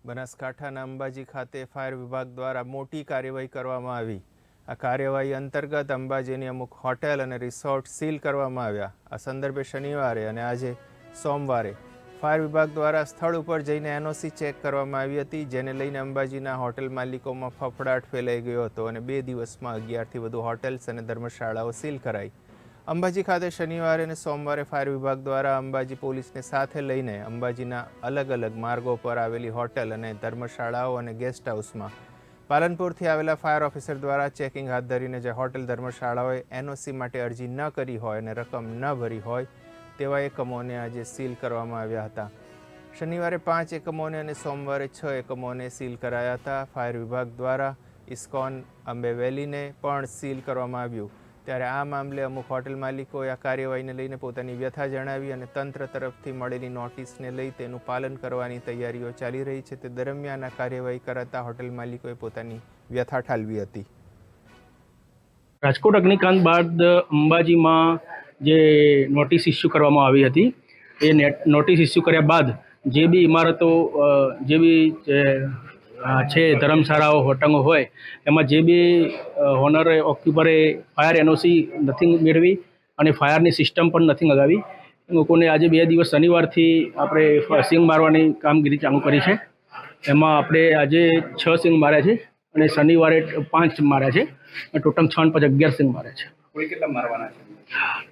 બનાસકાંઠાના અંબાજી ખાતે ફાયર વિભાગ દ્વારા મોટી કાર્યવાહી કરવામાં આવી। આ કાર્યવાહી અંતર્ગત અંબાજીની અમુક હોટેલ અને રિસોર્ટ સીલ કરવામાં આવ્યા। આ સંદર્ભે શનિવારે અને આજે સોમવારે ફાયર વિભાગ દ્વારા સ્થળ ઉપર જઈને એનઓસી ચેક કરવામાં આવી હતી, જેને લઈને અંબાજીના હોટેલ માલિકોમાં ફફડાટ ફેલાઈ ગયો હતો અને 2 દિવસમાં 11થી વધુ હોટેલ્સ અને ધર્મશાળાઓ સીલ કરાઈ। અંબાજી ખાતે શનિવારે અને સોમવારે ફાયર વિભાગ દ્વારા અંબાજી પોલીસને સાથે લઈને અંબાજીના અલગ અલગ માર્ગો પર આવેલી હોટેલ અને ધર્મશાળાઓ અને ગેસ્ટ હાઉસમાં પાલનપુરથી આવેલા ફાયર ઓફિસર દ્વારા ચેકિંગ હાથ ધરીને જે હોટેલ ધર્મશાળાઓએ એનઓસી માટે અરજી ન કરી હોય અને રકમ ન ભરી હોય તેવા એકમોને આજે સીલ કરવામાં આવ્યા હતા। શનિવારે 5 એકમોને અને સોમવારે 6 એકમોને સીલ કરાયા હતા। ફાયર વિભાગ દ્વારા ઇસ્કોન અંબે વેલીને પણ સીલ કરવામાં આવ્યું। ત્યારે આ મામલે અમુક હોટેલ માલિકોએ આ કાર્યવાહીને લઈને પોતાની વ્યથા જણાવી અને તંત્ર તરફથી મળેલી નોટિસને લઈ તેનું પાલન કરવાની તૈયારીઓ ચાલી રહી છે। તે દરમિયાન આ કાર્યવાહી કરાતા હોટેલ માલિકોએ પોતાની વ્યથા ઠાલવી હતી। રાજકોટ અગ્નિકાંડ બાદ અંબાજીમાં જે નોટિસ ઇસ્યુ કરવામાં આવી હતી, એ નોટિસ ઇસ્યુ કર્યા બાદ જે બી ઇમારતો જે બી છે ધર્મશાળાઓ હોટલો હોય એમાં જે બી ઓનર ઓક્યુપરે ફાયર એનઓસી નથી મેળવી અને ફાયરની સિસ્ટમ પણ નથી લગાવી। લોકોને આજે 2 દિવસ શનિવારથી આપણે સિંગ મારવાની કામગીરી ચાલુ કરી છે। એમાં આપણે આજે 6 સિંગ માર્યા છે અને શનિવારે 5 માર્યા છે। ટોટલ 6 ને 5 11 સિંગ માર્યા છે। કોઈ કેટલા મારવાના છે?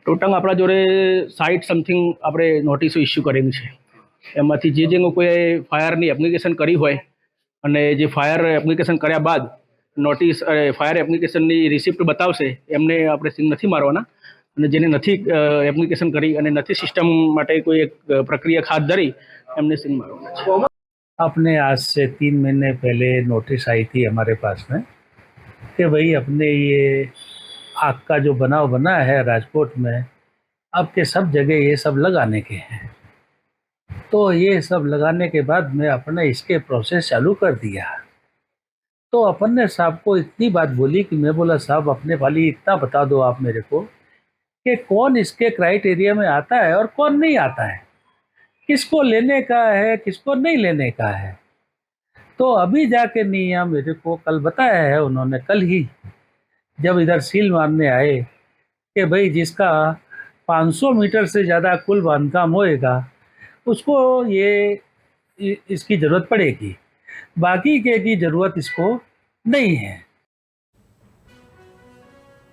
ટોટલ આપણા જોડે 60 સમથિંગ આપણે નોટિસો ઇસ્યુ કરેલી છે। એમાંથી જે લોકોએ ફાયરની એપ્લિકેશન કરી હોય અને જે ફાયર એપ્લિકેશન કર્યા બાદ નોટિસ ફાયર એપ્લિકેશનની રિસિપ્ટ બતાવશે એમને આપણે સિંગ નથી મારવાના, અને જેને નથી એપ્લિકેશન કરી અને નથી સિસ્ટમ માટે કોઈ એક પ્રક્રિયા હાથ ધરી એમને સિંગ मारवाना है। अपने आज से 3 महीने पहले नोटिस आई थी हमारे पास में कि भाई अपने ये आग का जो बनाव बना है राजकोट में, अब के सब जगह ये सब लगाने के हैं। तो ये सब लगाने के बाद में अपने इसके प्रोसेस चालू कर दिया। तो अपन ने साहब को इतनी बात बोली कि मैं बोला साहब अपने वाली इतना बता दो आप मेरे को कि कौन इसके क्राइटेरिया में आता है और कौन नहीं आता है, किसको लेने का है किसको नहीं लेने का है। तो अभी जाके नियम मेरे को कल बताया है उन्होंने, कल ही जब इधर सील मारने आए कि भाई जिसका 500 मीटर से ज़्यादा कुल बांधकाम होएगा उसको ये इसकी ज़रूरत पड़ेगी, बाकी के की ज़रूरत इसको नहीं है।